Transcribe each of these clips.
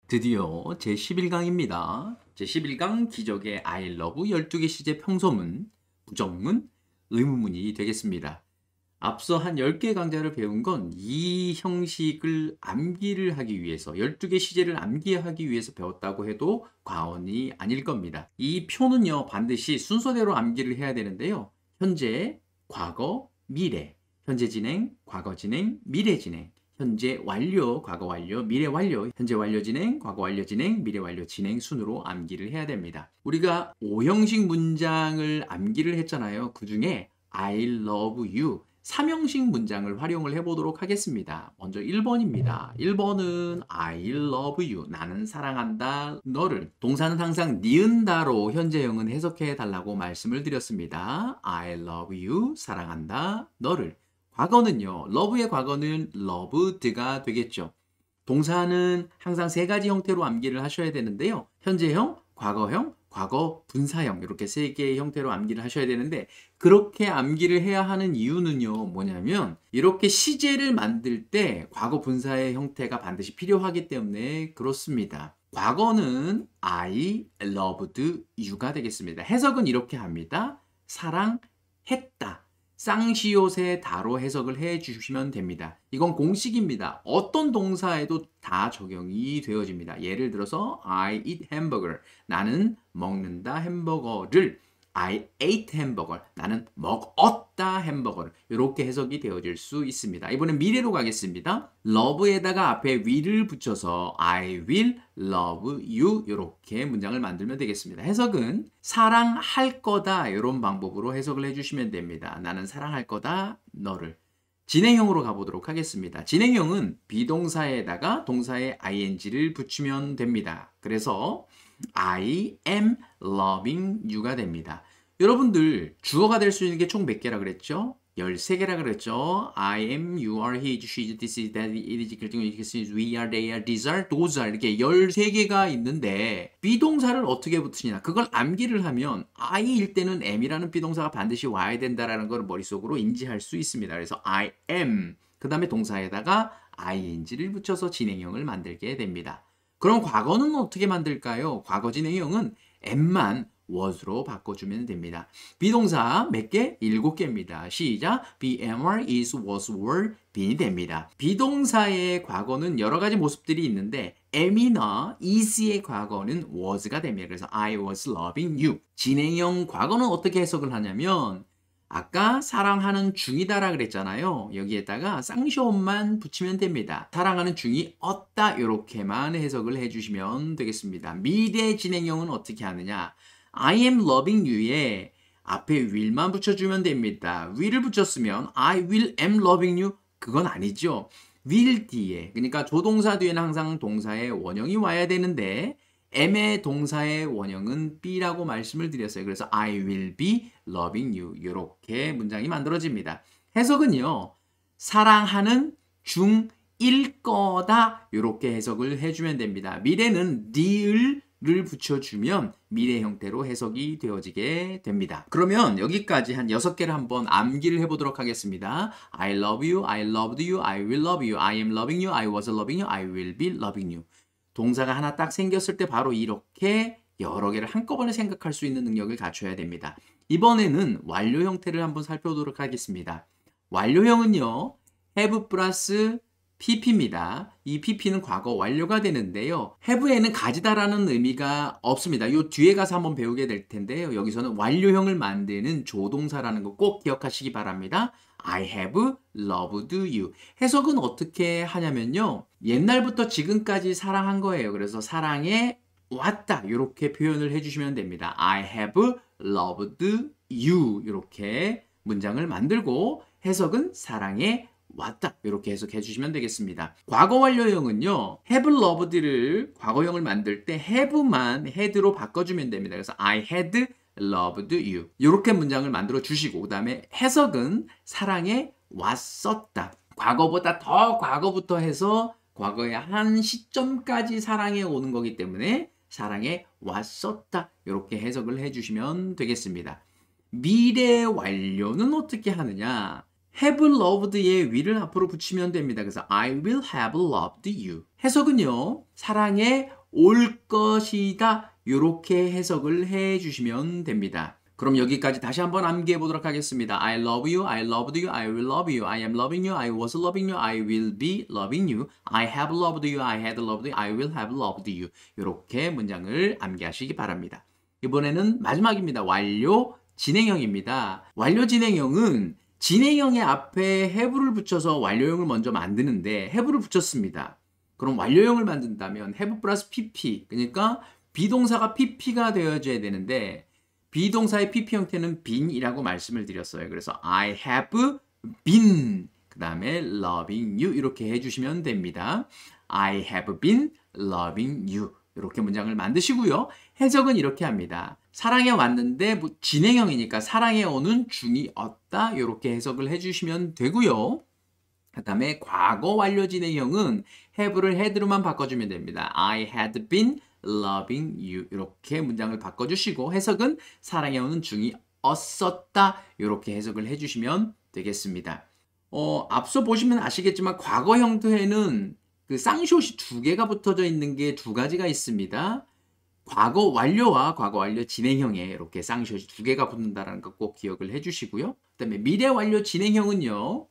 드디어 제11강입니다. 제11강 기적의 I love 12개 시제 평소문, 부정문, 의문문이 되겠습니다. 앞서 한 10개 강좌를 배운 건 이 형식을 암기를 하기 위해서 12개 시제를 암기하기 위해서 배웠다고 해도 과언이 아닐 겁니다. 이 표는요 반드시 순서대로 암기를 해야 되는데요. 현재, 과거, 미래, 현재 진행, 과거 진행, 미래 진행, 현재 완료, 과거 완료, 미래 완료, 현재 완료 진행, 과거 완료 진행, 미래 완료 진행 순으로 암기를 해야 됩니다. 우리가 5형식 문장을 암기를 했잖아요. 그 중에 I love you 3형식 문장을 활용을 해보도록 하겠습니다. 먼저 1번입니다. 1번은 I love you. 나는 사랑한다. 너를. 동사는 항상 니은다로 현재형은 해석해 달라고 말씀을 드렸습니다. I love you. 사랑한다. 너를. 과거는요. love의 과거는 loved가 되겠죠. 동사는 항상 세 가지 형태로 암기를 하셔야 되는데요. 현재형, 과거형, 과거 분사형 이렇게 세 개의 형태로 암기를 하셔야 되는데 그렇게 암기를 해야 하는 이유는요. 뭐냐면 이렇게 시제를 만들 때 과거 분사의 형태가 반드시 필요하기 때문에 그렇습니다. 과거는 I loved you가 되겠습니다. 해석은 이렇게 합니다. 사랑했다. 쌍시옷의 다로 해석을 해 주시면 됩니다. 이건 공식입니다. 어떤 동사에도 다 적용이 되어집니다. 예를 들어서 I eat hamburger. 나는 먹는다 햄버거를. I ate hamburger. 나는 먹었다 햄버거를. 이렇게 해석이 되어질 수 있습니다. 이번엔 미래로 가겠습니다. love에다가 앞에 will을 붙여서 I will love you 이렇게 문장을 만들면 되겠습니다. 해석은 사랑할 거다 이런 방법으로 해석을 해주시면 됩니다. 나는 사랑할 거다 너를. 진행형으로 가보도록 하겠습니다. 진행형은 비동사에다가 동사의 ing를 붙이면 됩니다. 그래서 I am loving you가 됩니다. 여러분들 주어가 될 수 있는 게 총 몇 개라 그랬죠? 13개라 그랬죠? I am, you are, he, she, this is, that, it is, we are, they are, these are, those are 이렇게 13개가 있는데 비동사를 어떻게 붙이냐? 그걸 암기를 하면 I일 때는 am이라는 비동사가 반드시 와야 된다라는 걸 머릿속으로 인지할 수 있습니다. 그래서 I am 그 다음에 동사에다가 ing를 붙여서 진행형을 만들게 됩니다. 그럼 과거는 어떻게 만들까요? 과거 진행형은 am만 was로 바꿔주면 됩니다. 비동사 몇 개? 7개입니다. 시작! be, were, is, was, were, be이 됩니다. 비동사의 과거는 여러 가지 모습들이 있는데 am이나 is의 과거는 was가 됩니다. 그래서 I was loving you. 진행형 과거는 어떻게 해석을 하냐면 아까 사랑하는 중이다라 그랬잖아요. 여기에다가 쌍시옷만 붙이면 됩니다. 사랑하는 중이 없다 이렇게만 해석을 해주시면 되겠습니다. 미래 진행형은 어떻게 하느냐? I am loving you에 앞에 will만 붙여주면 됩니다. will을 붙였으면 I will am loving you 그건 아니죠. will 뒤에 그러니까 조동사 뒤에는 항상 동사의 원형이 와야 되는데 am의 동사의 원형은 be라고 말씀을 드렸어요. 그래서 I will be loving you 이렇게 문장이 만들어집니다. 해석은요. 사랑하는 중일 거다 이렇게 해석을 해주면 됩니다. 미래는 near를 붙여주면 미래 형태로 해석이 되어지게 됩니다. 그러면 여기까지 한 6개를 한번 암기를 해보도록 하겠습니다. I love you, I loved you, I will love you, I am loving you, I was loving you, I will be loving you. 동사가 하나 딱 생겼을 때 바로 이렇게 여러 개를 한꺼번에 생각할 수 있는 능력을 갖춰야 됩니다. 이번에는 완료 형태를 한번 살펴보도록 하겠습니다. 완료형은요. have 플러스 pp입니다. 이 pp는 과거 완료가 되는데요. have에는 가지다라는 의미가 없습니다. 이 뒤에 가서 한번 배우게 될 텐데요. 여기서는 완료형을 만드는 조동사라는 거 꼭 기억하시기 바랍니다. I have loved you. 해석은 어떻게 하냐면요. 옛날부터 지금까지 사랑한 거예요. 그래서 사랑해 왔다. 이렇게 표현을 해주시면 됩니다. I have loved you. 이렇게 문장을 만들고 해석은 사랑해 왔다. 이렇게 해석해 주시면 되겠습니다. 과거 완료형은요. have loved를 과거형을 만들 때 have만 had로 바꿔주면 됩니다. 그래서 I had loved you. 이렇게 문장을 만들어 주시고 그 다음에 해석은 사랑해 왔었다. 과거보다 더 과거부터 해서 과거의 한 시점까지 사랑해 오는 거기 때문에 사랑해 왔었다. 이렇게 해석을 해주시면 되겠습니다. 미래 완료는 어떻게 하느냐? have loved의 will을 앞으로 붙이면 됩니다. 그래서 I will have loved you. 해석은요. 사랑해 올 것이다. 이렇게 해석을 해 주시면 됩니다. 그럼 여기까지 다시 한번 암기해 보도록 하겠습니다. I love you, I loved you, I will love you, I am loving you, I was loving you, I will be loving you, I have loved you, I had loved you, I will have loved you. 이렇게 문장을 암기하시기 바랍니다. 이번에는 마지막입니다. 완료 진행형입니다. 완료 진행형은 진행형의 앞에 have를 붙여서 완료형을 먼저 만드는데 have를 붙였습니다. 그럼 완료형을 만든다면 have 플러스 pp, 그러니까 비동사가 pp가 되어줘야 되는데 비동사의 pp 형태는 been이라고 말씀을 드렸어요. 그래서 I have been, 그 다음에 loving you 이렇게 해주시면 됩니다. I have been loving you. 이렇게 문장을 만드시고요. 해석은 이렇게 합니다. 사랑해 왔는데 진행형이니까 사랑해 오는 중이 없다. 이렇게 해석을 해주시면 되고요. 그 다음에 과거 완료 진행형은 have를 had로만 바꿔주면 됩니다. I had been loving you. 이렇게 문장을 바꿔주시고 해석은 사랑해 오는 중이 없었다. 이렇게 해석을 해주시면 되겠습니다. 앞서 보시면 아시겠지만 과거 형태에는 그 쌍시옷이 두 개가 붙어져 있는 게 두 가지가 있습니다. 과거 완료와 과거 완료 진행형에 이렇게 쌍시옷이 두 개가 붙는다는 거 꼭 기억을 해주시고요. 그 다음에 미래 완료 진행형은요.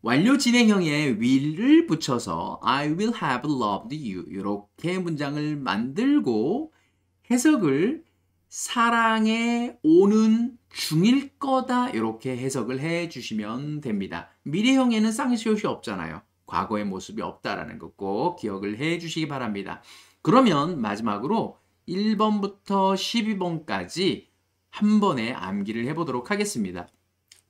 완료 진행형에 will을 붙여서 I will have loved you 이렇게 문장을 만들고 해석을 사랑해 오는 중일 거다 이렇게 해석을 해주시면 됩니다. 미래형에는 쌍시옷이 없잖아요. 과거의 모습이 없다라는 거 꼭 기억을 해주시기 바랍니다. 그러면 마지막으로 1번부터 12번까지 한 번에 암기를 해보도록 하겠습니다.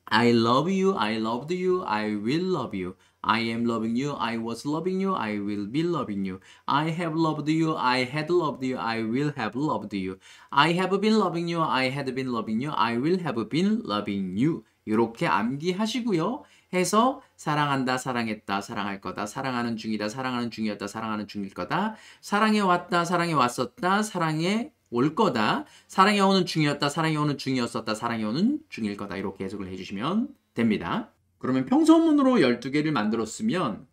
I love you, I loved you, I will love you. I am loving you, I was loving you, I will be loving you. I have loved you, I had loved you, I will have loved you. I have been loving you, I had been loving you, I will have been loving you. 이렇게 암기하시고요. 해서 사랑한다, 사랑했다, 사랑할 거다, 사랑하는 중이다, 사랑하는 중이었다, 사랑하는 중일 거다, 사랑해 왔다, 사랑해 왔었다, 사랑해 올 거다, 사랑해 오는 중이었다, 사랑해 오는 중이었었다, 사랑해 오는 중일 거다. 이렇게 해석을 해주시면 됩니다. 그러면 평서문으로 12개를 만들었으면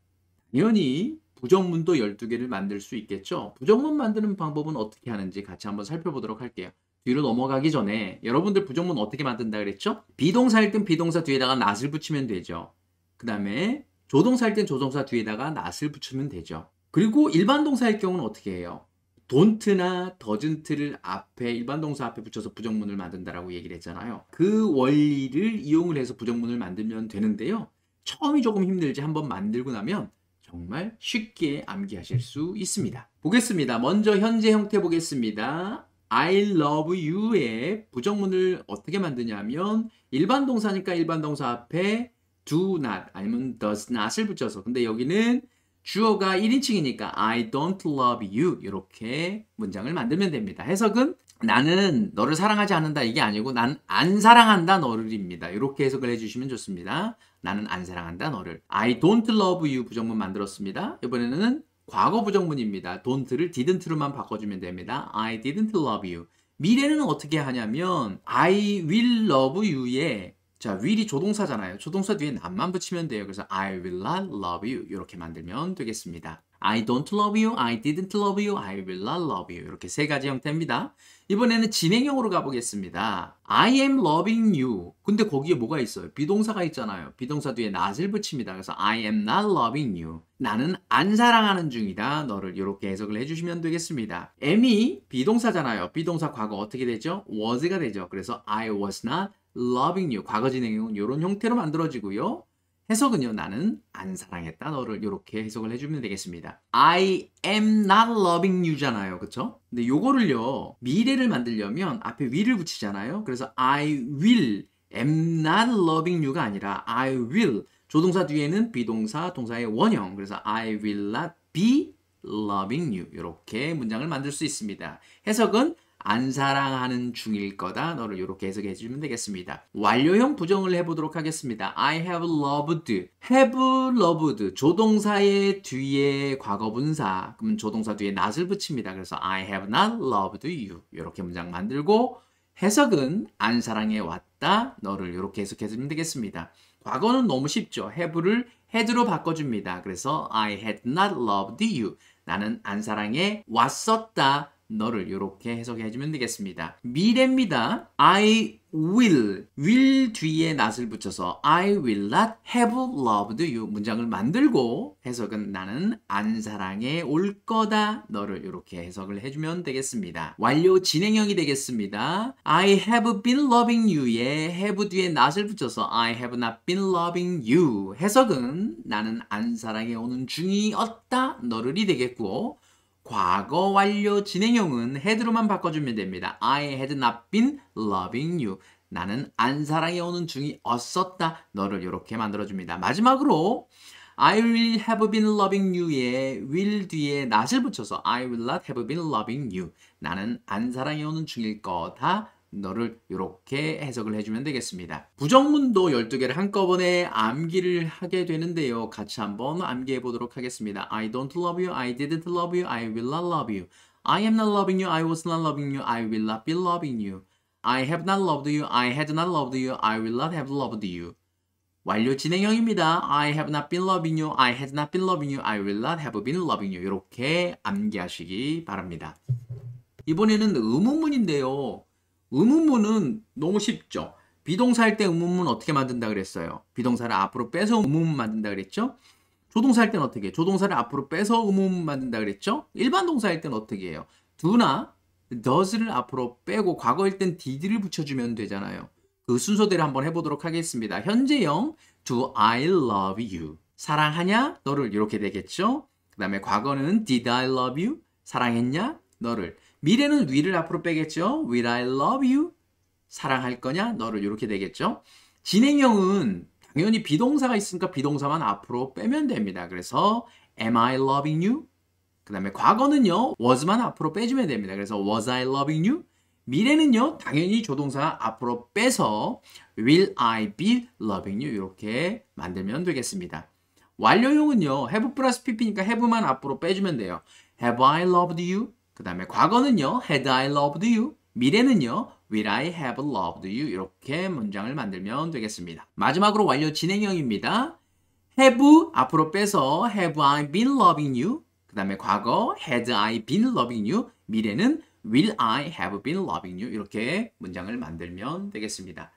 당연히 부정문도 12개를 만들 수 있겠죠. 부정문 만드는 방법은 어떻게 하는지 같이 한번 살펴보도록 할게요. 뒤로 넘어가기 전에 여러분들 부정문 어떻게 만든다 그랬죠? 비동사일 땐 비동사 뒤에다가 not을 붙이면 되죠. 그 다음에 조동사일 땐 조동사 뒤에다가 not을 붙이면 되죠. 그리고 일반 동사일 경우는 어떻게 해요? don't나 doesn't를 앞에 일반 동사 앞에 붙여서 부정문을 만든다라고 얘기를 했잖아요. 그 원리를 이용을 해서 부정문을 만들면 되는데요. 처음이 조금 힘들지 한번 만들고 나면 정말 쉽게 암기하실 수 있습니다. 보겠습니다. 먼저 현재 형태 보겠습니다. I love you의 부정문을 어떻게 만드냐면 일반 동사니까 일반 동사 앞에 do not 아니면 does not을 붙여서, 근데 여기는 주어가 1인칭이니까 I don't love you 이렇게 문장을 만들면 됩니다. 해석은 나는 너를 사랑하지 않는다 이게 아니고 난 안 사랑한다 너를입니다. 이렇게 해석을 해주시면 좋습니다. 나는 안 사랑한다 너를. I don't love you 부정문 만들었습니다. 이번에는 과거 부정문입니다. don't를 didn't로만 바꿔주면 됩니다. I didn't love you. 미래는 어떻게 하냐면 I will love you에 자, will이 조동사잖아요. 조동사 뒤에 not만 붙이면 돼요. 그래서 I will not love you 이렇게 만들면 되겠습니다. I don't love you, I didn't love you, I will not love you 이렇게 세 가지 형태입니다. 이번에는 진행형으로 가보겠습니다. I am loving you. 근데 거기에 뭐가 있어요? 비동사가 있잖아요. 비동사 뒤에 not을 붙입니다. 그래서 I am not loving you. 나는 안 사랑하는 중이다. 너를 이렇게 해석을 해주시면 되겠습니다. am이 비동사잖아요. 비동사 과거 어떻게 되죠? was가 되죠. 그래서 I was not loving you. 과거 진행형은 이런 형태로 만들어지고요. 해석은요. 나는 안 사랑했다 너를 이렇게 해석을 해주면 되겠습니다. I am not loving you잖아요. 그쵸? 근데 요거를요. 미래를 만들려면 앞에 will을 붙이잖아요. 그래서 I will am not loving you가 아니라 I will 조동사 뒤에는 비동사 동사의 원형 그래서 I will not be loving you 이렇게 문장을 만들 수 있습니다. 해석은 안 사랑하는 중일 거다. 너를 이렇게 해석해 주시면 되겠습니다. 완료형 부정을 해보도록 하겠습니다. I have loved. have loved. 조동사의 뒤에 과거분사. 그러면 조동사 뒤에 not을 붙입니다. 그래서 I have not loved you. 이렇게 문장 만들고 해석은 안 사랑해 왔다. 너를 이렇게 해석해 주면 되겠습니다. 과거는 너무 쉽죠. have를 had로 바꿔줍니다. 그래서 I had not loved you. 나는 안 사랑해 왔었다. 너를 이렇게 해석해 주면 되겠습니다. 미래입니다. I will 뒤에 not을 붙여서 I will not have loved you 문장을 만들고 해석은 나는 안 사랑해 올 거다. 너를 이렇게 해석을 해주면 되겠습니다. 완료 진행형이 되겠습니다. I have been loving you에 have 뒤에 not을 붙여서 I have not been loving you 해석은 나는 안 사랑해 오는 중이었다. 너를이 되겠고 과거 완료 진행형은 had로만 바꿔주면 됩니다. I had not been loving you. 나는 안 사랑해 오는 중이었었다. 너를 이렇게 만들어줍니다. 마지막으로 I will have been loving you에 will 뒤에 not을 붙여서 I will not have been loving you. 나는 안 사랑해 오는 중일 거다. 너를 이렇게 해석을 해주면 되겠습니다. 부정문도 12개를 한꺼번에 암기를 하게 되는데요. 같이 한번 암기해 보도록 하겠습니다. I don't love you, I didn't love you, I will not love you. I am not loving you, I was not loving you, I will not be loving you. I have not loved you, I had not loved you, I will not have loved you. 완료 진행형입니다. I have not been loving you, I had not been loving you, I will not have been loving you. 이렇게 암기하시기 바랍니다. 이번에는 의문문인데요. 의문문은 너무 쉽죠. 비동사 할 때 의문문 어떻게 만든다 그랬어요? 비동사를 앞으로 빼서 의문문 만든다 그랬죠? 조동사 할 때는 어떻게 해요? 조동사를 앞으로 빼서 의문문 만든다 그랬죠? 일반 동사 할 때는 어떻게 해요? do나 does를 앞으로 빼고 과거일 땐 did를 붙여주면 되잖아요. 그 순서대로 한번 해보도록 하겠습니다. 현재형 do I love you 사랑하냐? 너를 이렇게 되겠죠? 그 다음에 과거는 did I love you? 사랑했냐? 너를. 미래는 will을 앞으로 빼겠죠? Will I love you? 사랑할 거냐? 너를 이렇게 되겠죠? 진행형은 당연히 비동사가 있으니까 비동사만 앞으로 빼면 됩니다. 그래서 am I loving you? 그 다음에 과거는요. was만 앞으로 빼주면 됩니다. 그래서 was I loving you? 미래는요. 당연히 조동사 앞으로 빼서 will I be loving you? 이렇게 만들면 되겠습니다. 완료형은요. have 플러스 pp니까 have만 앞으로 빼주면 돼요. Have I loved you? 그 다음에 과거는요. Had I loved you? 미래는요. Will I have loved you? 이렇게 문장을 만들면 되겠습니다. 마지막으로 완료 진행형입니다. Have 앞으로 빼서 Have I been loving you? 그 다음에 과거 Had I been loving you? 미래는 Will I have been loving you? 이렇게 문장을 만들면 되겠습니다.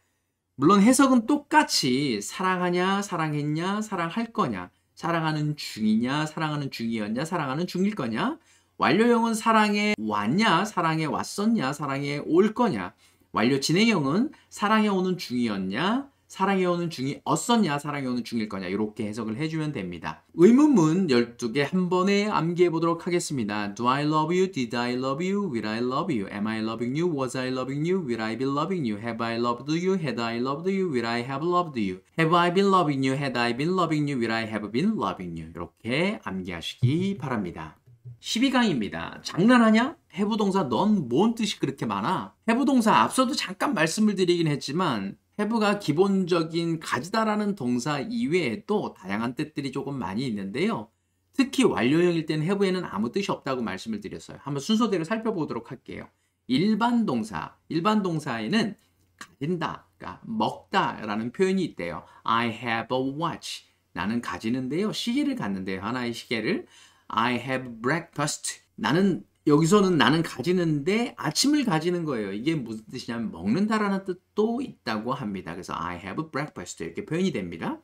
물론 해석은 똑같이 사랑하냐, 사랑했냐, 사랑할 거냐, 사랑하는 중이냐, 사랑하는 중이었냐, 사랑하는 중일 거냐, 완료형은 사랑해 왔냐, 사랑해 왔었냐, 사랑해 올 거냐, 완료 진행형은 사랑해 오는 중이었냐, 사랑해 오는 중이었었냐, 사랑해 오는 중일 거냐 이렇게 해석을 해주면 됩니다. 의문문 12개 한 번에 암기해 보도록 하겠습니다. Do I love you? Did I love you? Will I love you? Am I loving you? Was I loving you? Will I be loving you? Have I loved you? Had I loved you? Will I have loved you? Have I been loving you? Had I been loving you? Will I have been loving you? 이렇게 암기하시기 바랍니다. 12강입니다. 장난하냐? 해부동사 넌 뭔 뜻이 그렇게 많아? 해부동사 앞서도 잠깐 말씀을 드리긴 했지만 have가 기본적인 가지다라는 동사 이외에 또 다양한 뜻들이 조금 많이 있는데요. 특히 완료형일 때는 have에는 아무 뜻이 없다고 말씀을 드렸어요. 한번 순서대로 살펴보도록 할게요. 일반 동사에는 가진다, 그러니까 먹다라는 표현이 있대요. I have a watch. 나는 가지는데요. 시계를 갖는데요. 하나의 시계를. I have breakfast. 여기서는 나는 가지는데 아침을 가지는 거예요. 이게 무슨 뜻이냐면 먹는다라는 뜻도 있다고 합니다. 그래서 I have breakfast 이렇게 표현이 됩니다.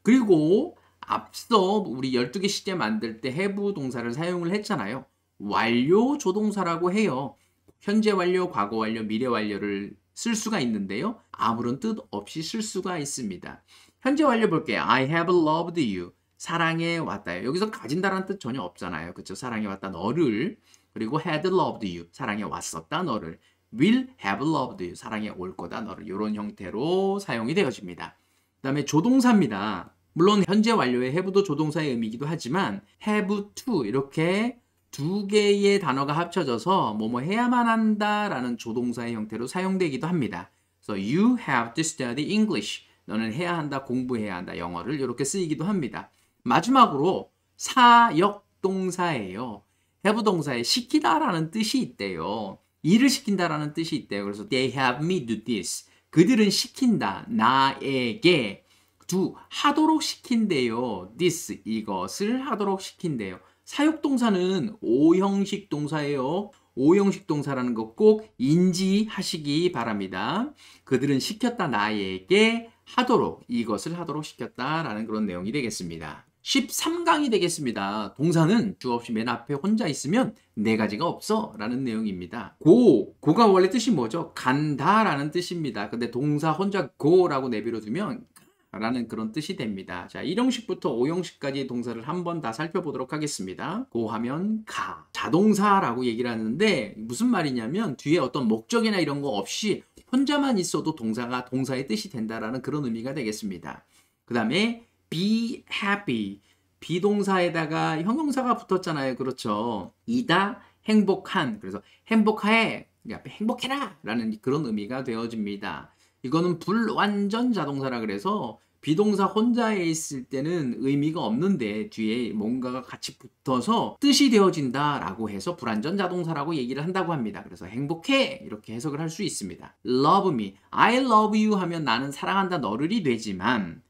그리고 앞서 우리 12개 시제 만들 때 have 동사를 사용을 했잖아요. 완료 조동사라고 해요. 현재 완료, 과거 완료, 미래 완료를 쓸 수가 있는데요. 아무런 뜻 없이 쓸 수가 있습니다. 현재 완료 볼게요. I have loved you. 사랑해 왔다요. 여기서 가진다라는 뜻 전혀 없잖아요. 그렇죠? 사랑해 왔다 너를. 그리고 had loved you. 사랑해 왔었다 너를. will have loved you. 사랑해 올 거다 너를. 이런 형태로 사용이 되어집니다. 그 다음에 조동사입니다. 물론 현재 완료의 have도 조동사의 의미이기도 하지만 have to 이렇게 두 개의 단어가 합쳐져서 뭐뭐 해야만 한다라는 조동사의 형태로 사용되기도 합니다. So you have to study English. 너는 해야 한다, 공부해야 한다, 영어를 이렇게 쓰이기도 합니다. 마지막으로 사역동사예요. have 동사에 시키다라는 뜻이 있대요. 일을 시킨다라는 뜻이 있대요. 그래서 they have me do this. 그들은 시킨다. 나에게 do 하도록 시킨대요. this 이것을 하도록 시킨대요. 사역동사는 오형식 동사예요. 오형식 동사라는 거 꼭 인지하시기 바랍니다. 그들은 시켰다 나에게 하도록, 이것을 하도록 시켰다라는 그런 내용이 되겠습니다. 13강이 되겠습니다. 동사는 주 없이 맨 앞에 혼자 있으면 네 가지가 없어 라는 내용입니다. 고가 원래 뜻이 뭐죠? 간다 라는 뜻입니다. 근데 동사 혼자 고라고 내버려두면 라는 그런 뜻이 됩니다. 자, 1형식부터 5형식까지 동사를 한번 다 살펴보도록 하겠습니다. 고 하면 가. 자동사라고 얘기를 하는데 무슨 말이냐면 뒤에 어떤 목적이나 이런 거 없이 혼자만 있어도 동사가 동사의 뜻이 된다라는 그런 의미가 되겠습니다. 그 다음에 be happy. 비동사에다가 형용사가 붙었잖아요. 그렇죠. 이다 행복한. 그래서 행복해. 행복해라 라는 그런 의미가 되어집니다. 이거는 불완전 자동사라 그래서 비동사 혼자에 있을 때는 의미가 없는데 뒤에 뭔가가 같이 붙어서 뜻이 되어진다 라고 해서 불완전 자동사라고 얘기를 한다고 합니다. 그래서 행복해 이렇게 해석을 할 수 있습니다. love me, I love you 하면 나는 사랑한다 너를이 되지만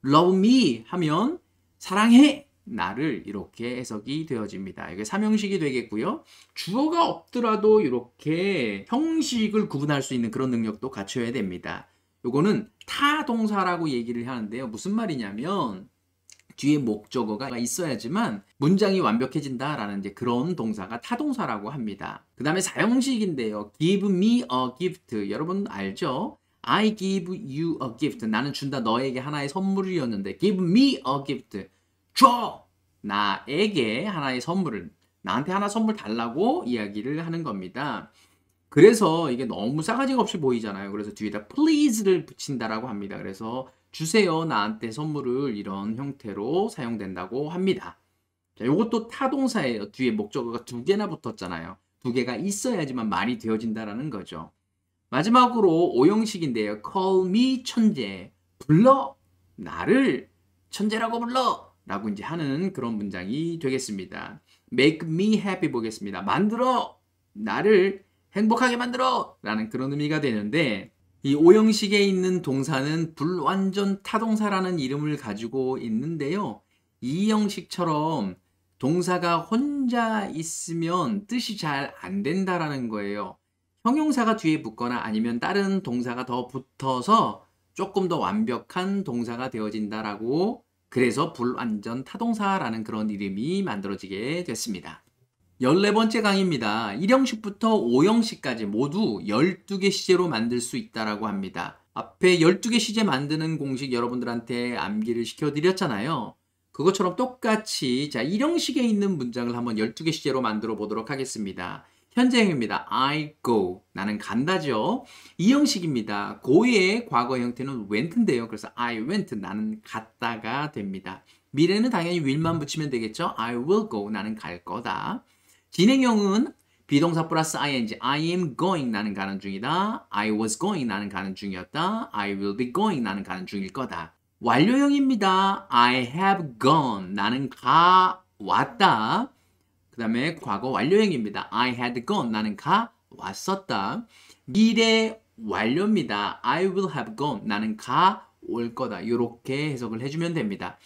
love me 하면 사랑해 나를 이렇게 해석이 되어집니다. 이게 3형식이 되겠고요. 주어가 없더라도 이렇게 형식을 구분할 수 있는 그런 능력도 갖춰야 됩니다. 요거는 타동사라고 얘기를 하는데요. 무슨 말이냐면 뒤에 목적어가 있어야지만 문장이 완벽해진다라는 이제 그런 동사가 타동사라고 합니다. 그 다음에 4형식인데요. give me a gift. 여러분 알죠? I give you a gift. 나는 준다 너에게 하나의 선물이었는데 give me a gift. 줘! 나에게 하나의 선물을 나한테 하나 선물 달라고 이야기를 하는 겁니다. 그래서 이게 너무 싸가지가 없이 보이잖아요. 그래서 뒤에다 please를 붙인다라고 합니다. 그래서 주세요 나한테 선물을 이런 형태로 사용된다고 합니다. 자, 이것도 타동사예요. 뒤에 목적어가 두 개나 붙었잖아요. 두 개가 있어야지만 말이 되어진다라는 거죠. 마지막으로 5형식인데요. call me 천재. 불러. 나를 천재라고 불러. 라고 이제 하는 그런 문장이 되겠습니다. make me happy 보겠습니다. 만들어. 나를 행복하게 만들어. 라는 그런 의미가 되는데 이 5형식에 있는 동사는 불완전 타동사라는 이름을 가지고 있는데요. 2형식처럼 동사가 혼자 있으면 뜻이 잘 안 된다라는 거예요. 형용사가 뒤에 붙거나 아니면 다른 동사가 더 붙어서 조금 더 완벽한 동사가 되어진다라고 그래서 불완전 타동사라는 그런 이름이 만들어지게 됐습니다. 14번째 강의입니다. 1형식부터 5형식까지 모두 12개 시제로 만들 수 있다라고 합니다. 앞에 12개 시제 만드는 공식 여러분들한테 암기를 시켜드렸잖아요. 그것처럼 똑같이 자 1형식에 있는 문장을 한번 12개 시제로 만들어 보도록 하겠습니다. 현재형입니다. I go. 나는 간다죠. 2형식입니다. go의 과거 형태는 went인데요. 그래서 I went. 나는 갔다가 됩니다. 미래는 당연히 will만 붙이면 되겠죠. I will go. 나는 갈 거다. 진행형은 비동사 플러스 ing. I am going. 나는 가는 중이다. I was going. 나는 가는 중이었다. I will be going. 나는 가는 중일 거다. 완료형입니다. I have gone. 나는 가 왔다. 그 다음에 과거 완료형입니다. I had gone. 나는 가 왔었다. 미래 완료입니다. I will have gone. 나는 가 올 거다. 이렇게 해석을 해주면 됩니다.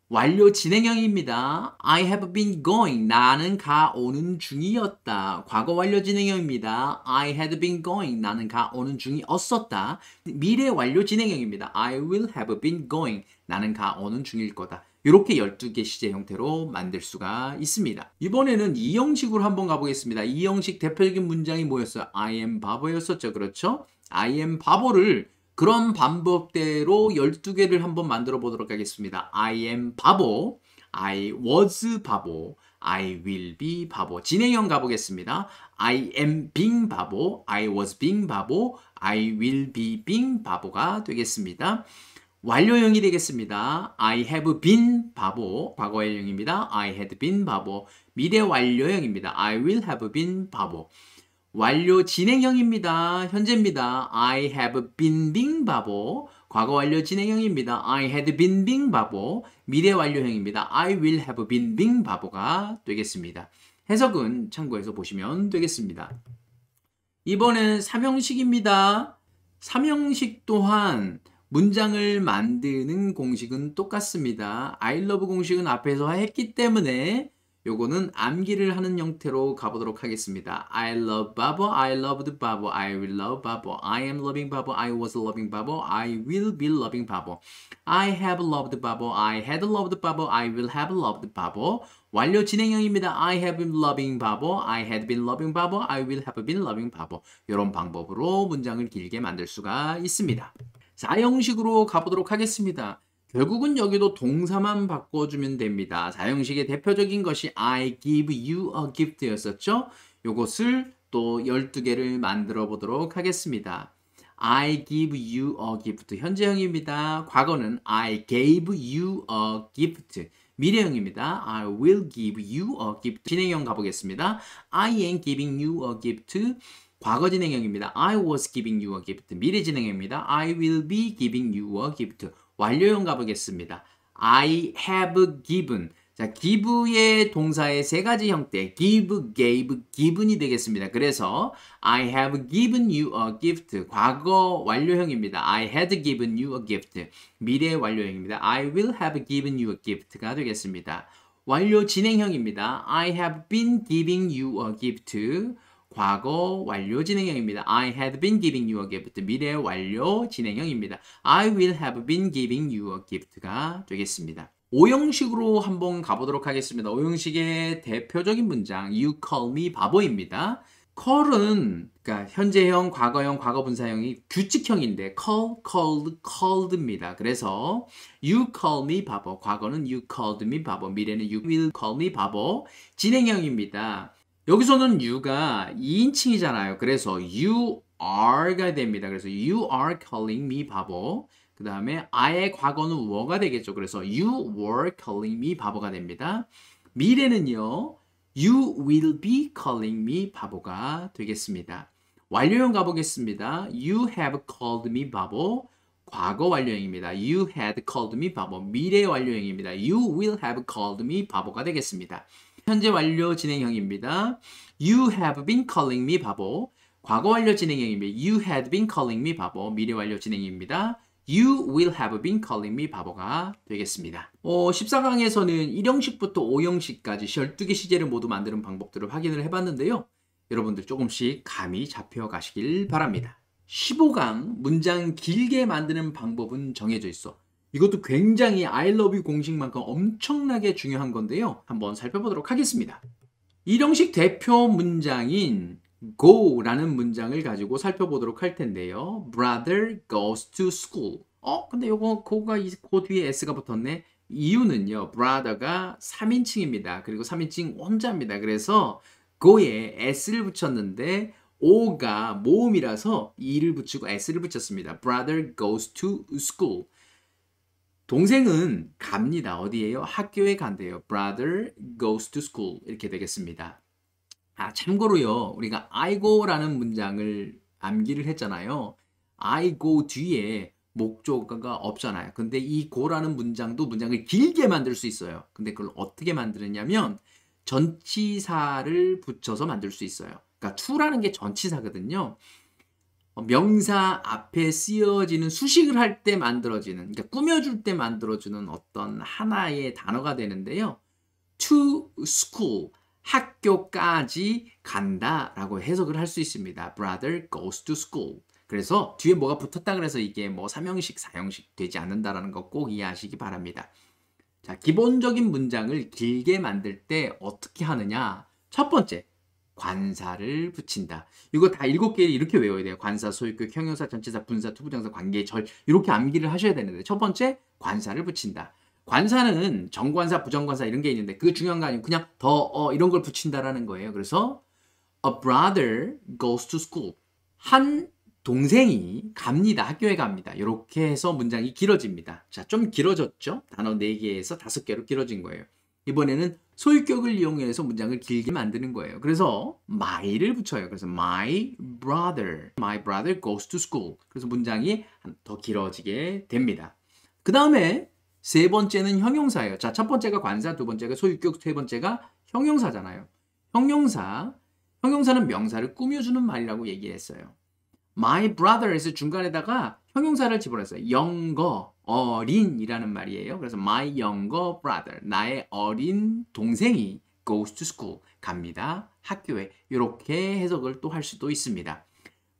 완료 진행형입니다. I have been going. 나는 가 오는 중이었다. 과거 완료 진행형입니다. I had been going. 나는 가 오는 중이었었다. 미래 완료 진행형입니다. I will have been going. 나는 가 오는 중일 거다. 이렇게 12개 시제 형태로 만들 수가 있습니다. 이번에는 2형식으로 한번 가보겠습니다. 2형식 대표적인 문장이 뭐였어요? I am 바보였었죠. 그렇죠? I am 바보를 그런 방법대로 12개를 한번 만들어 보도록 하겠습니다. I am 바보, I was 바보, I will be 바보. 진행형 가보겠습니다. I am being 바보, I was being 바보, I will be being 바보가 되겠습니다. 완료형이 되겠습니다. I have been 바보, 과거형입니다. I had been 바보, 미래 완료형입니다. I will have been 바보. 완료 진행형입니다. 현재입니다. I have been being 바보, 과거 완료 진행형입니다. I had been being 바보, 미래 완료형입니다. I will have been being 바보가 되겠습니다. 해석은 참고해서 보시면 되겠습니다. 이번엔 3형식입니다. 3형식 또한 문장을 만드는 공식은 똑같습니다. I love 공식은 앞에서 했기 때문에 요거는 암기를 하는 형태로 가보도록 하겠습니다. I love 바보, I loved 바보, I will love 바보, I am loving 바보, I was loving 바보, I will be loving 바보, I have loved 바보, I had loved 바보, I will have loved 바보. 완료 진행형입니다. I have been loving 바보, I had been loving 바보, I will have been loving 바보. 이런 방법으로 문장을 길게 만들 수가 있습니다. 사형식으로 가보도록 하겠습니다. 결국은 여기도 동사만 바꿔주면 됩니다. 사형식의 대표적인 것이 I give you a gift 였었죠. 요것을 또 12개를 만들어 보도록 하겠습니다. I give you a gift. 현재형입니다. 과거는 I gave you a gift. 미래형입니다. I will give you a gift. 진행형 가보겠습니다. I am giving you a gift. 과거 진행형입니다. I was giving you a gift. 미래 진행형입니다. I will be giving you a gift. 완료형 가보겠습니다. I have given. 자, give의 동사의 세 가지 형태. give, gave, given이 되겠습니다. 그래서 I have given you a gift. 과거 완료형입니다. I had given you a gift. 미래 완료형입니다. I will have given you a gift가 되겠습니다. 완료 진행형입니다. I have been giving you a gift. 과거 완료 진행형입니다. I had been giving you a gift. 미래 완료 진행형입니다. I will have been giving you a gift가 되겠습니다. 오형식으로 한번 가보도록 하겠습니다. 오형식의 대표적인 문장 You call me 바보입니다. call은 그러니까 현재형, 과거형, 과거분사형이 규칙형인데 call, called, called입니다. 그래서 You call me 바보. 과거는 You called me 바보. 미래는 You will call me 바보. 진행형입니다. 여기서는 you가 2인칭이잖아요. 그래서 you are가 됩니다. 그래서 you are calling me 바보. 그 다음에 I의 과거는 were가 되겠죠. 그래서 you were calling me 바보가 됩니다. 미래는요. You will be calling me 바보가 되겠습니다. 완료형 가보겠습니다. You have called me 바보. 과거 완료형입니다. You had called me 바보. 미래 완료형입니다. You will have called me 바보가 되겠습니다. 현재 완료 진행형입니다. You have been calling me 바보. 과거 완료 진행형입니다. You had been calling me 바보. 미래 완료 진행입니다. You will have been calling me 바보가 되겠습니다. 14강에서는 1형식부터 5형식까지 12개 시제를 모두 만드는 방법들을 확인을 해봤는데요. 여러분들 조금씩 감이 잡혀가시길 바랍니다. 15강 문장 길게 만드는 방법은 정해져 있어. 이것도 굉장히 I love you 공식만큼 엄청나게 중요한 건데요. 한번 살펴보도록 하겠습니다. 1형식 대표 문장인 go라는 문장을 가지고 살펴보도록 할 텐데요. Brother goes to school. 근데 요거 go가 그 뒤에 s가 붙었네. 이유는요. brother가 3인칭입니다. 그리고 3인칭 혼자입니다. 그래서 go에 s를 붙였는데 o가 모음이라서 e를 붙이고 s를 붙였습니다. Brother goes to school. 동생은 갑니다. 어디에요? 학교에 간대요. Brother goes to school. 이렇게 되겠습니다. 참고로요. 우리가 I go라는 문장을 암기를 했잖아요. I go 뒤에 목조가 없잖아요. 근데 이 go라는 문장도 문장을 길게 만들 수 있어요. 근데 그걸 어떻게 만드느냐면 전치사를 붙여서 만들 수 있어요. 그러니까 to라는 게 전치사거든요. 명사 앞에 쓰여지는 수식을 할 때 만들어지는, 그러니까 꾸며줄 때 만들어주는 어떤 하나의 단어가 되는데요. To school, 학교까지 간다라고 해석을 할 수 있습니다. Brother goes to school. 그래서 뒤에 뭐가 붙었다 그래서 이게 뭐 3형식, 4형식 되지 않는다라는 거 꼭 이해하시기 바랍니다. 자, 기본적인 문장을 길게 만들 때 어떻게 하느냐? 첫 번째, 관사를 붙인다. 이거 다 7개 이렇게 외워야 돼요. 관사, 소유격, 형용사, 전치사, 분사, 투부정사, 관계, 절 이렇게 암기를 하셔야 되는데 첫 번째, 관사를 붙인다. 관사는 정관사, 부정관사 이런 게 있는데 그게 중요한 거 아니고 그냥 더 이런 걸 붙인다라는 거예요. 그래서 A brother goes to school. 한 동생이 갑니다. 학교에 갑니다. 이렇게 해서 문장이 길어집니다. 자, 좀 길어졌죠? 단어 4개에서 5개로 길어진 거예요. 이번에는 소유격을 이용해서 문장을 길게 만드는 거예요. 그래서 my를 붙여요. 그래서 my brother goes to school. 그래서 문장이 더 길어지게 됩니다. 그 다음에 세 번째는 형용사예요. 자, 첫 번째가 관사, 두 번째가 소유격, 세 번째가 형용사잖아요. 형용사는 명사를 꾸며주는 말이라고 얘기했어요. My brother에서 중간에다가 형용사를 집어넣었어요. younger, 어린이라는 말이에요. 그래서 my younger brother, 나의 어린 동생이 goes to school. 갑니다. 학교에. 이렇게 해석을 또 할 수도 있습니다.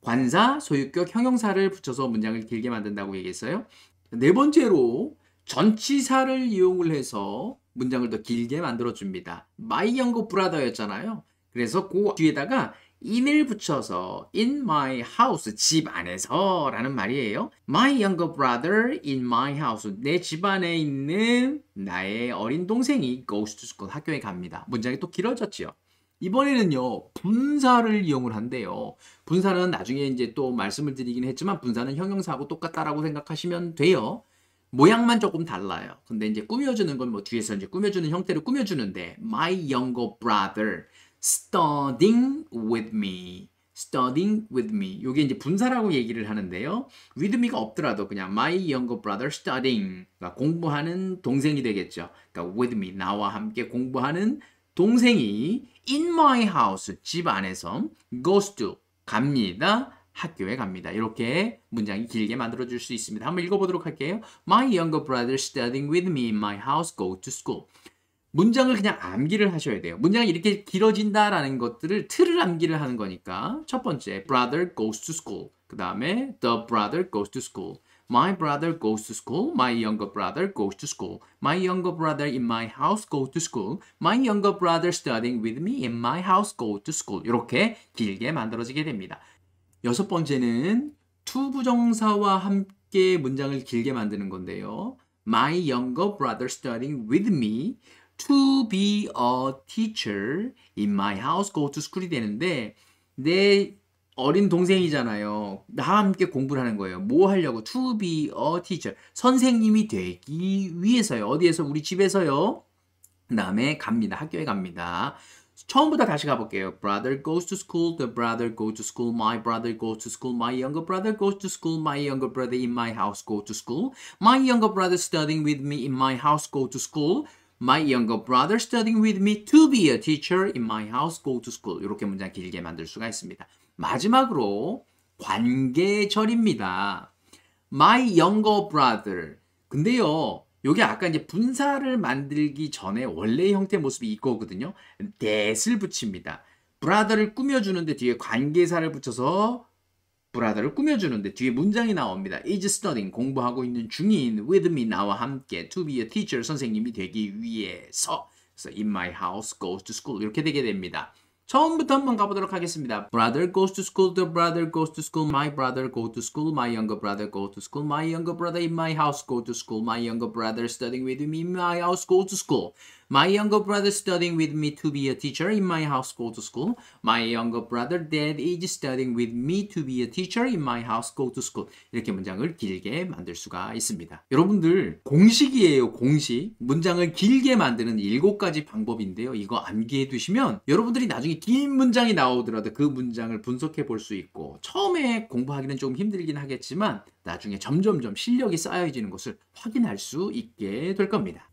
관사, 소유격, 형용사를 붙여서 문장을 길게 만든다고 얘기했어요. 네 번째로 전치사를 이용을 해서 문장을 더 길게 만들어줍니다. My younger brother였잖아요. 그래서 그 뒤에다가 in을 붙여서 in my house, 집 안에서 라는 말이에요. My younger brother in my house, 내 집 안에 있는 나의 어린 동생이 goes to school, 학교에 갑니다. 문장이 또 길어졌죠. 이번에는요, 분사를 이용을 한대요. 분사는 나중에 이제 또 말씀을 드리긴 했지만 분사는 형용사하고 똑같다라고 생각하시면 돼요. 모양만 조금 달라요. 근데 이제 꾸며주는 건 뭐 뒤에서 이제 꾸며주는 형태로 꾸며주는데 My younger brother studying with me. studying with me. 이게 이제 분사라고 얘기를 하는데요. with me가 없더라도 그냥 my younger brother studying. 그러니까 공부하는 동생이 되겠죠. 그러니까 with me. 나와 함께 공부하는 동생이 in my house. 집 안에서 goes to. 갑니다. 학교에 갑니다. 이렇게 문장이 길게 만들어줄 수 있습니다. 한번 읽어보도록 할게요. My younger brother studying with me in my house go to school. 문장을 그냥 암기를 하셔야 돼요. 문장이 이렇게 길어진다라는 것들을 틀을 암기를 하는 거니까 첫 번째, brother goes to school. 그 다음에 the brother goes to school. My brother goes to school. My younger brother goes to school. My younger brother in my house goes to school. My younger brother studying with me in my house go to school. 이렇게 길게 만들어지게 됩니다. 여섯 번째는 to 부정사와 함께 문장을 길게 만드는 건데요. My younger brother studying with me to be a teacher in my house go to school이 되는데 내 어린 동생이잖아요. 나와 함께 공부를 하는 거예요. 뭐 하려고? To be a teacher. 선생님이 되기 위해서요. 어디에서? 우리 집에서요. 그 다음에 갑니다. 학교에 갑니다. 처음부터 다시 가볼게요. Brother goes to school. The brother goes to school. My brother goes to school. My younger brother goes to school. My younger brother in my house go to school. My younger brother studying with me in my house go to school. My younger brother studying with me to be a teacher in my house go to school. 이렇게 문장 길게 만들 수가 있습니다. 마지막으로 관계절입니다. My younger brother. 근데요. 요게 아까 이제 분사를 만들기 전에 원래의 형태 모습이 이거거든요. that을 붙입니다. brother를 꾸며주는데 뒤에 관계사를 붙여서 brother를 꾸며주는데 뒤에 문장이 나옵니다. is studying, 공부하고 있는 중인, with me, 나와 함께, to be a teacher, 선생님이 되기 위해서. 그래서 in my house goes to school 이렇게 되게 됩니다. 처음부터 한번 가보도록 하겠습니다. Brother goes to school, the brother goes to school, my brother goes to school, my younger brother goes to school, my younger brother in my house goes to school, my younger brother studying with me in my house goes to school, my younger brother studying with me to be a teacher in my house goes to school, my younger brother dad is studying with me to be a teacher in my house goes to school. 이렇게 문장을 길게 만들 수가 있습니다. 여러분들 공식이에요. 공식. 문장을 길게 만드는 7가지 방법인데요. 이거 암기해 두시면 여러분들이 나중에 긴 문장이 나오더라도 그 문장을 분석해 볼 수 있고 처음에 공부하기는 좀 힘들긴 하겠지만 나중에 점점점 실력이 쌓여지는 것을 확인할 수 있게 될 겁니다.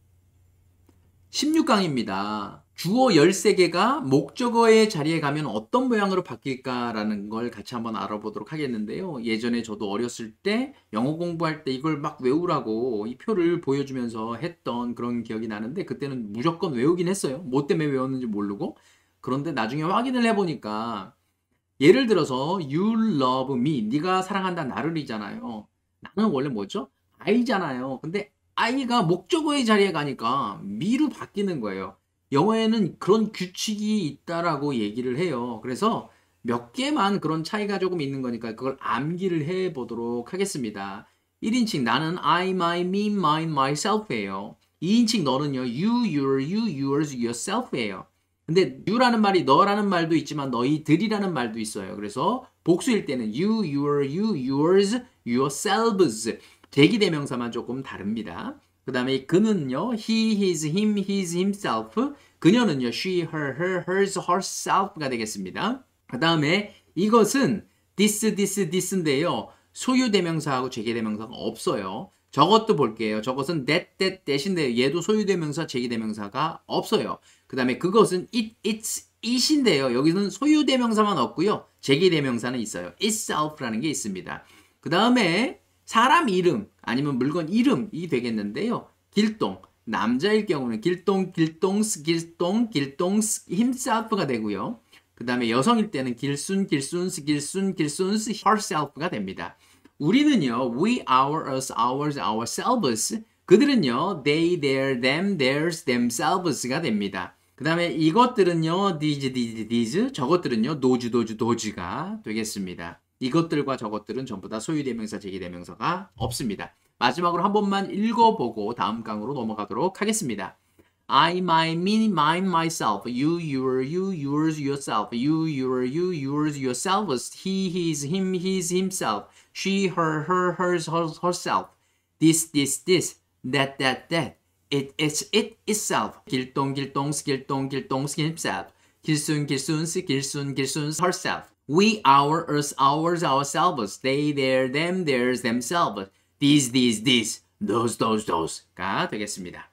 16강입니다. 주어 13개가 목적어의 자리에 가면 어떤 모양으로 바뀔까라는 걸 같이 한번 알아보도록 하겠는데요. 예전에 저도 어렸을 때 영어 공부할 때 이걸 막 외우라고 이 표를 보여주면서 했던 그런 기억이 나는데 그때는 무조건 외우긴 했어요. 뭐 때문에 외웠는지 모르고. 그런데 나중에 확인을 해보니까 예를 들어서 You love me, 네가 사랑한다 나를이잖아요. 나는 원래 뭐죠? I잖아요. 근데 I가 목적어의 자리에 가니까 me로 바뀌는 거예요. 영어에는 그런 규칙이 있다라고 얘기를 해요. 그래서 몇 개만 그런 차이가 조금 있는 거니까 그걸 암기를 해보도록 하겠습니다. 1인칭 나는 I, my, me, mine, myself예요. 2인칭 너는요 you, your, you, yours, yourself예요. 근데 you라는 말이 너라는 말도 있지만 너희들이라는 말도 있어요. 그래서 복수일 때는 you, your, you, yours, yourselves. 대기대명사만 조금 다릅니다. 그 다음에 그는요 he, his, him, his, himself. 그녀는요 she, her, her, hers, herself가 되겠습니다. 그 다음에 이것은 this, this, this인데요. 소유대명사하고 제기대명사가 없어요. 저것도 볼게요. 저것은 that, that인데 얘도 소유대명사, 제기대명사가 없어요. 그 다음에 그것은 it, it's, it인데요. 여기서는 소유대명사만 없고요. 제기대명사는 있어요. itself라는 게 있습니다. 그 다음에 사람 이름 아니면 물건 이름이 되겠는데요. 길동, 남자일 경우는 길동, 길동스, 길동, 길동스, himself가 되고요. 그 다음에 여성일 때는 길순, 길순스, 길순, 길순스, herself가 됩니다. 우리는요, we, our, us, ours, ourselves. 그들은요, they, their, them, theirs, themselves가 됩니다. 그 다음에 이것들은요, these, these, these. 저것들은요, those, those, those가 되겠습니다. 이것들과 저것들은 전부 다 소유대명사, 제기대명사가 없습니다. 마지막으로 한 번만 읽어보고 다음 강으로 넘어가도록 하겠습니다. I, my, me, mine, myself, you, your, you, yours, yourself, you, your, you, yours, yourselves, he, his, him, his, himself, she, her, her, hers, herself, this, that, that, it, its, it, itself, 길동, 길동스, 길동, 길동스, himself, 길순, 길순스, 길순, 길순스, herself, we, our, us, ours, ourselves, they, their, them, theirs, themselves, these, those, those가 되겠습니다.